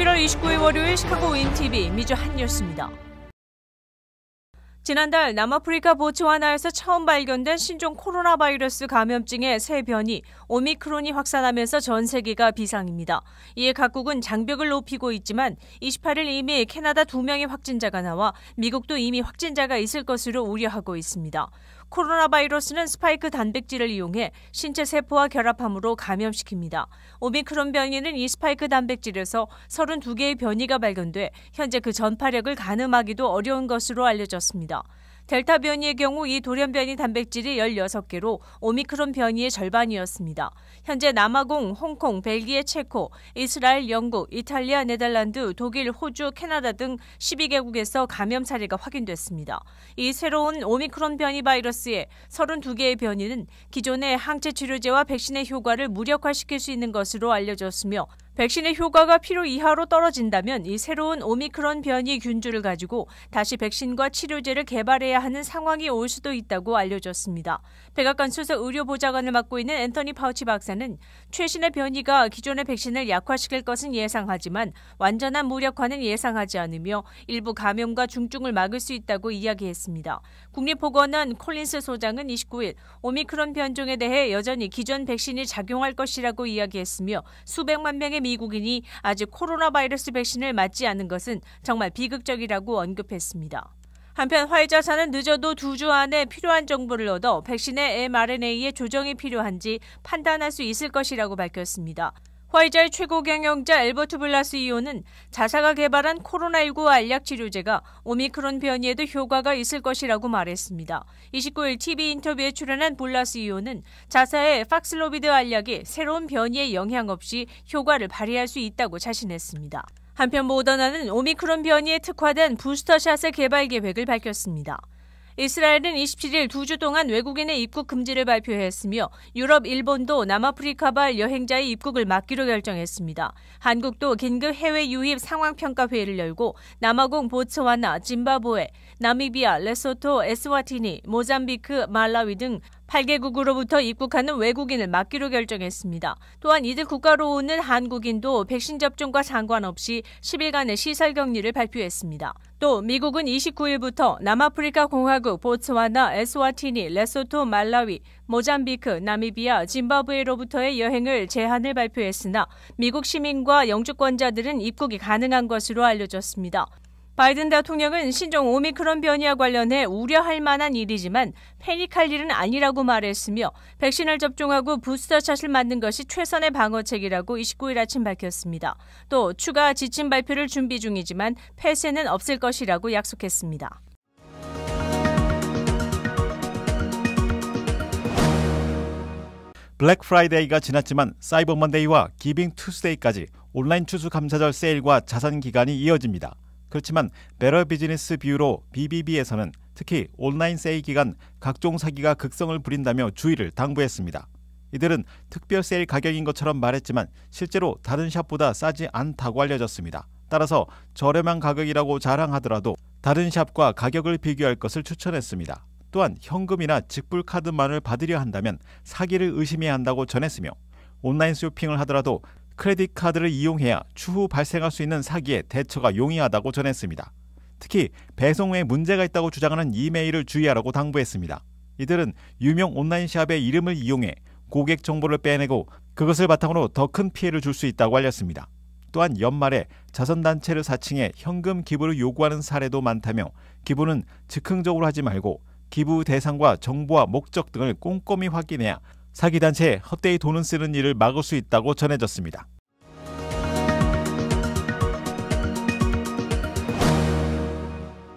11월 29일 월요일 시카고 윈TV 미주 한뉴스입니다. 지난달 남아프리카 보츠와나에서 처음 발견된 신종 코로나 바이러스 감염증의 새 변이 오미크론이 확산하면서 전 세계가 비상입니다. 이에 각국은 장벽을 높이고 있지만 28일 이미 캐나다 2명의 확진자가 나와 미국도 이미 확진자가 있을 것으로 우려하고 있습니다. 코로나 바이러스는 스파이크 단백질을 이용해 신체 세포와 결합함으로 감염시킵니다. 오미크론 변이는 이 스파이크 단백질에서 32개의 변이가 발견돼 현재 그 전파력을 가늠하기도 어려운 것으로 알려졌습니다. 델타 변이의 경우 이 돌연 변이 단백질이 16개로 오미크론 변이의 절반이었습니다. 현재 남아공, 홍콩, 벨기에, 체코, 이스라엘, 영국, 이탈리아, 네덜란드, 독일, 호주, 캐나다 등 12개국에서 감염 사례가 확인됐습니다. 이 새로운 오미크론 변이 바이러스의 32개의 변이는 기존의 항체 치료제와 백신의 효과를 무력화시킬 수 있는 것으로 알려졌으며 백신의 효과가 필요 이하로 떨어진다면 이 새로운 오미크론 변이 균주를 가지고 다시 백신과 치료제를 개발해야 하는 상황이 올 수도 있다고 알려졌습니다. 백악관 수석 의료보좌관을 맡고 있는 앤서니 파우치 박사는 최신의 변이가 기존의 백신을 약화시킬 것은 예상하지만 완전한 무력화는 예상하지 않으며 일부 감염과 중증을 막을 수 있다고 이야기했습니다. 국립보건원 콜린스 소장은 29일 오미크론 변종에 대해 여전히 기존 백신이 작용할 것이라고 이야기했으며 수백만 명의 미국인이 아직 코로나 바이러스 백신을 맞지 않은 것은 정말 비극적이라고 언급했습니다. 한편 화이자사는 늦어도 2주 안에 필요한 정보를 얻어 백신의 mRNA의 조정이 필요한지 판단할 수 있을 것이라고 밝혔습니다. 화이자의 최고 경영자 엘버트 블라시오는 자사가 개발한 코로나19 알약 치료제가 오미크론 변이에도 효과가 있을 것이라고 말했습니다. 29일 TV 인터뷰에 출연한 블라시오는 자사의 팍슬로비드 알약이 새로운 변이에 영향 없이 효과를 발휘할 수 있다고 자신했습니다. 한편 모더나는 오미크론 변이에 특화된 부스터샷의 개발 계획을 밝혔습니다. 이스라엘은 27일 2주 동안 외국인의 입국 금지를 발표했으며 유럽, 일본도 남아프리카발 여행자의 입국을 막기로 결정했습니다. 한국도 긴급 해외 유입 상황평가회의를 열고 남아공, 보츠와나, 짐바브웨, 나미비아, 레소토, 에스와티니, 모잠비크, 말라위 등 8개국으로부터 입국하는 외국인을 막기로 결정했습니다. 또한 이들 국가로 오는 한국인도 백신 접종과 상관없이 10일간의 시설 격리를 발표했습니다. 또 미국은 29일부터 남아프리카 공화국, 보츠와나, 에스와티니, 레소토, 말라위, 모잠비크, 나미비아, 짐바브웨로부터의 여행을 제한을 발표했으나 미국 시민과 영주권자들은 입국이 가능한 것으로 알려졌습니다. 바이든 대통령은 신종 오미크론 변이와 관련해 우려할 만한 일이지만 패닉할 일은 아니라고 말했으며 백신을 접종하고 부스터샷을 맞는 것이 최선의 방어책이라고 29일 아침 밝혔습니다. 또 추가 지침 발표를 준비 중이지만 폐쇄는 없을 것이라고 약속했습니다. 블랙 프라이데이가 지났지만 사이버 먼데이와 기빙 투스데이까지 온라인 추수감사절 세일과 자산 기간이 이어집니다. 그렇지만 베러 비즈니스 뷰로 BBB에서는 특히 온라인 세일 기간 각종 사기가 극성을 부린다며 주의를 당부했습니다. 이들은 특별 세일 가격인 것처럼 말했지만 실제로 다른 샵보다 싸지 않다고 알려졌습니다. 따라서 저렴한 가격이라고 자랑하더라도 다른 샵과 가격을 비교할 것을 추천했습니다. 또한 현금이나 직불카드만을 받으려 한다면 사기를 의심해야 한다고 전했으며 온라인 쇼핑을 하더라도 크레딧 카드를 이용해야 추후 발생할 수 있는 사기에 대처가 용이하다고 전했습니다. 특히 배송에 문제가 있다고 주장하는 이메일을 주의하라고 당부했습니다. 이들은 유명 온라인 샵의 이름을 이용해 고객 정보를 빼내고 그것을 바탕으로 더 큰 피해를 줄 수 있다고 알렸습니다. 또한 연말에 자선단체를 사칭해 현금 기부를 요구하는 사례도 많다며 기부는 즉흥적으로 하지 말고 기부 대상과 정보와 목적 등을 꼼꼼히 확인해야 사기단체에 헛되이 돈을 쓰는 일을 막을 수 있다고 전해졌습니다.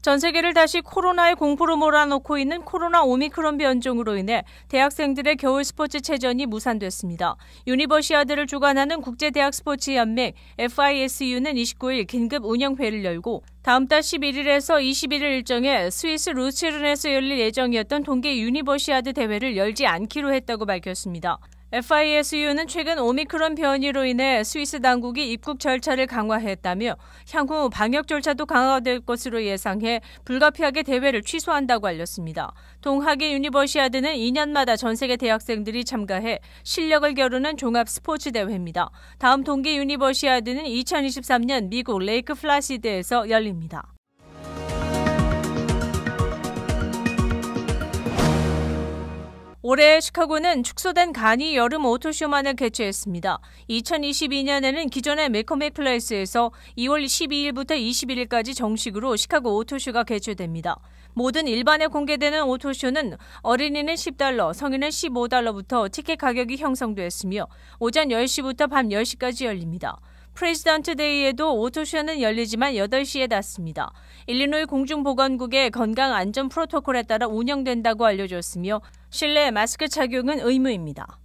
전 세계를 다시 코로나의 공포로 몰아넣고 있는 코로나 오미크론 변종으로 인해 대학생들의 겨울 스포츠 체전이 무산됐습니다. 유니버시아드를 주관하는 국제대학스포츠연맹 FISU는 29일 긴급 운영회를 열고 다음 달 11일에서 21일 일정에 스위스 루체른에서 열릴 예정이었던 동계 유니버시아드 대회를 열지 않기로 했다고 밝혔습니다. FISU는 최근 오미크론 변이로 인해 스위스 당국이 입국 절차를 강화했다며 향후 방역 절차도 강화될 것으로 예상해 불가피하게 대회를 취소한다고 알렸습니다. 동하계 유니버시아드는 2년마다 전 세계 대학생들이 참가해 실력을 겨루는 종합 스포츠 대회입니다. 다음 동계 유니버시아드는 2023년 미국 레이크 플라시드에서 열립니다. 올해 시카고는 축소된 간이 여름 오토쇼만을 개최했습니다. 2022년에는 기존의 매커맥 플레이스에서 2월 12일부터 21일까지 정식으로 시카고 오토쇼가 개최됩니다. 모든 일반에 공개되는 오토쇼는 어린이는 $10, 성인은 $15부터 티켓 가격이 형성됐으며 오전 10시부터 밤 10시까지 열립니다. 프레지던트 데이에도 오토쇼는 열리지만 8시에 닫습니다. 일리노이 공중보건국의 건강 안전 프로토콜에 따라 운영된다고 알려졌으며 실내 마스크 착용은 의무입니다.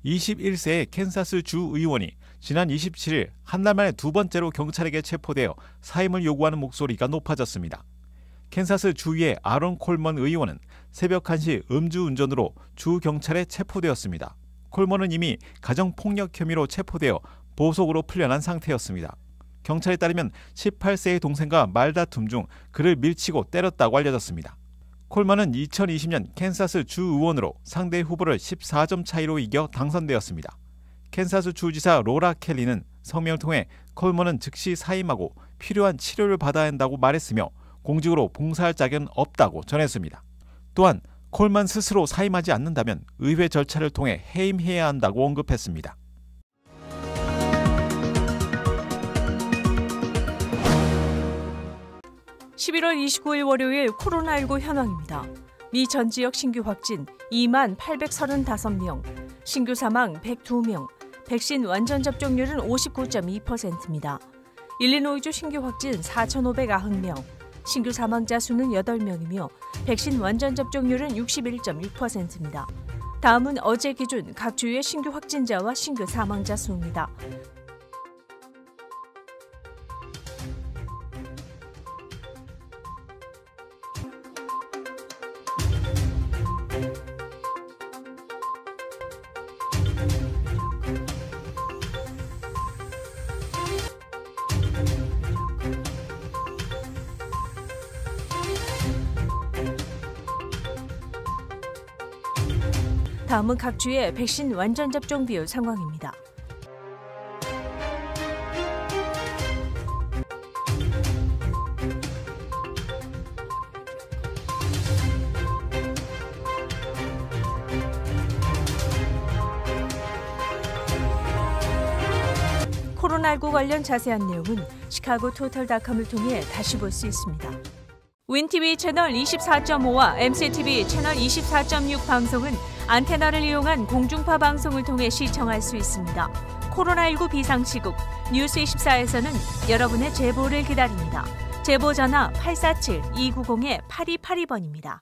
(21세의) 캔사스 주 의원이 지난 27일 한 달 만에 두 번째로 경찰에게 체포되어 사임을 요구하는 목소리가 높아졌습니다. 캔사스 주의 아론 콜먼 의원은 새벽 1시 음주운전으로 주 경찰에 체포되었습니다. 콜먼은 이미 가정폭력 혐의로 체포되어 보석으로 풀려난 상태였습니다. 경찰에 따르면 18세의 동생과 말다툼 중 그를 밀치고 때렸다고 알려졌습니다. 콜먼은 2020년 캔사스 주 의원으로 상대 후보를 14점 차이로 이겨 당선되었습니다. 캔사스 주지사 로라 켈리는 성명을 통해 콜먼은 즉시 사임하고 필요한 치료를 받아야 한다고 말했으며 공직으로 봉사할 자격은 없다고 전했습니다. 또한 콜먼 스스로 사임하지 않는다면 의회 절차를 통해 해임해야 한다고 언급했습니다. (11월 29일) 월요일 코로나19 현황입니다. 미 전 지역 신규 확진 28,835명, 신규 사망 102명, 백신 완전 접종률은 59.2%입니다. 일리노이주 신규 확진 4,590명, 신규 사망자 수는 8명이며 백신 완전 접종률은 61.6%입니다. 다음은 어제 기준 각 주의 신규 확진자와 신규 사망자 수입니다. 다음은 각 주의 백신 완전 접종 비율 상황입니다. 코로나19 관련 자세한 내용은 시카고토탈닷컴을 통해 다시 볼 수 있습니다. 윈TV 채널 24.5와 MCTV 채널 24.6 방송은 안테나를 이용한 공중파 방송을 통해 시청할 수 있습니다. 코로나19 비상시국 뉴스24에서는 여러분의 제보를 기다립니다. 제보 전화 847-290-8282번입니다.